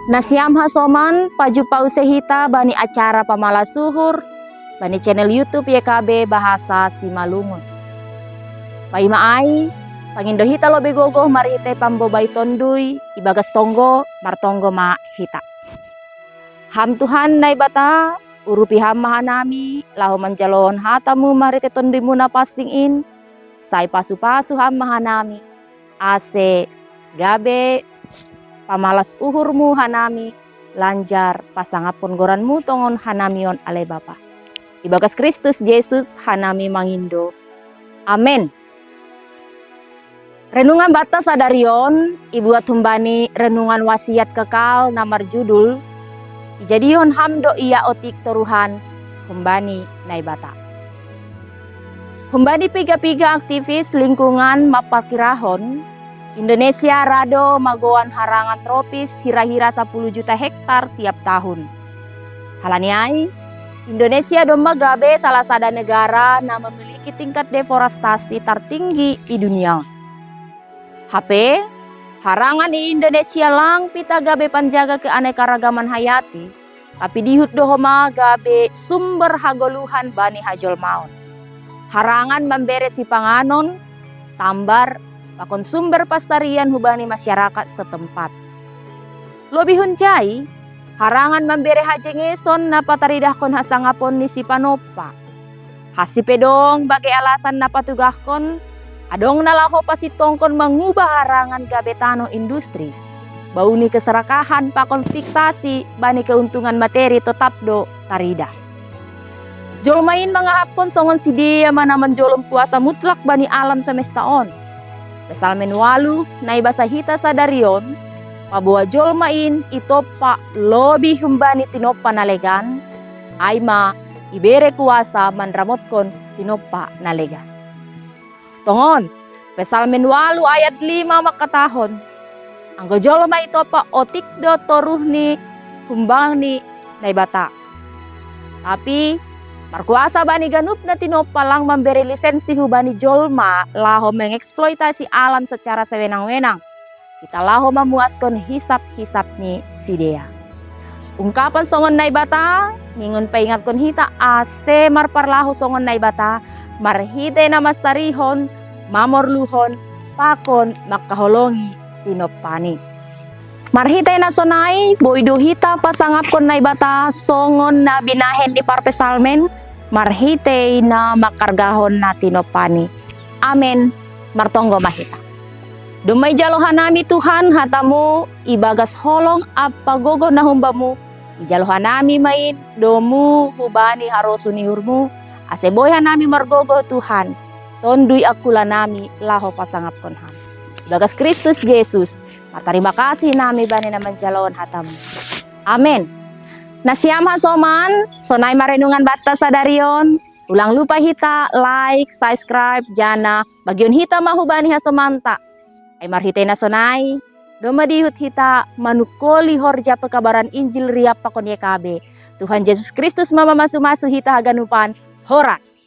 Nasiam hasoman paju pause hita bani acara pamalas suhur bani channel YouTube YKB Bahasa Simalungun. Paimaai pangindo hita lobe gogo marite pambobai tondui ibagas tonggo martonggo ma hita. Ham Tuhan nai bata urupi ham mahanami laho manjalon hatamu marite tondui muna pasingin sai pasu-pasu ham mahanami ase gabe pamalas uhurmu hanami lanjar pasangapon goranmu tongon hanamion ale Bapa. Ibagas Kristus Yesus hanami mangindo. Amin. Renungan bata sadarion ibuat humbani renungan wasiat kekal namar judul Ijadion hamdo iya otik toruhan humbani naibata. Humbani piga-piga aktivis lingkungan mapakirahon Indonesia rado magoan harangan tropis hira-hira 10 juta hektar tiap tahun. Halaniai, Indonesia domba gabe salah satu negara yang memiliki tingkat deforestasi tertinggi di dunia. HP, harangan di Indonesia lang pita gabe panjaga keanekaragaman hayati, tapi dihut dohoma gabe sumber hagoluhan bani hajol maun. Harangan memberesi panganon, tambar, pakon sumber pastarian hubani masyarakat setempat. Lobi hunjai, harangan membere hajengeson na pataridahkon hasangapon ni si panopa. Hasipedong bagai alasan na patugahkon, adong nalaho pasitongkon mengubah harangan gabetano industri. Bauni keserakahan pakon fiksasi bani keuntungan materi tetap do tarida. Jolmain mangahapon songon si dia mana menjolom kuasa mutlak bani alam semesta on. Besal menwalu naibasa hita sadarion, pabuwa jolmain itopa lobi humbani tinopa nalegan, aima ibere kuasa manramotkon tinopa nalegan. Tongon, besal menwalu ayat 5 makatahon, anggo jolma itopa otik do toruhni humbani naibata. Tapi markuasa bani ganup na tinopa lang memberi lisensi hubani jolma laho mengeksploitasi alam secara sewenang-wenang. Kita laho memuaskan hisap-hisap ni si dia. Ungkapan songon naibata, ngingon paingatkon hita ase marparlaho songon naibata, marhite na masarihon, mamorluhon, pakon makaholongi tinopani. Marhite na sonay, boydo hita pasangapkon naibata, songon na binahen di parpesalmen, marhite na makargahon na tinopani. Amen, martonggo mahita. Dumay jalohan nami Tuhan hatamu, ibagas holong apagogo na humbamu, ijalohan nami main, domu hubani harosunihurmu, aseboyhan nami margogo Tuhan, tonduy akula nami laho pasangapkon ham. Ibagas Kristus Yesus, terima kasih nami bani naman jalon hatamu. Amin. Nasiam hasoman, sonay marenungan bata sadarion, ulang lupa hita like, subscribe, jana, bagion hita mahubani hasomanta. Ay marhitay na sonay, domadihut hita manukoli horja pekabaran Injil riap pakon YKB. Tuhan Yesus Kristus mamamasu-masu hita haganupan, horas.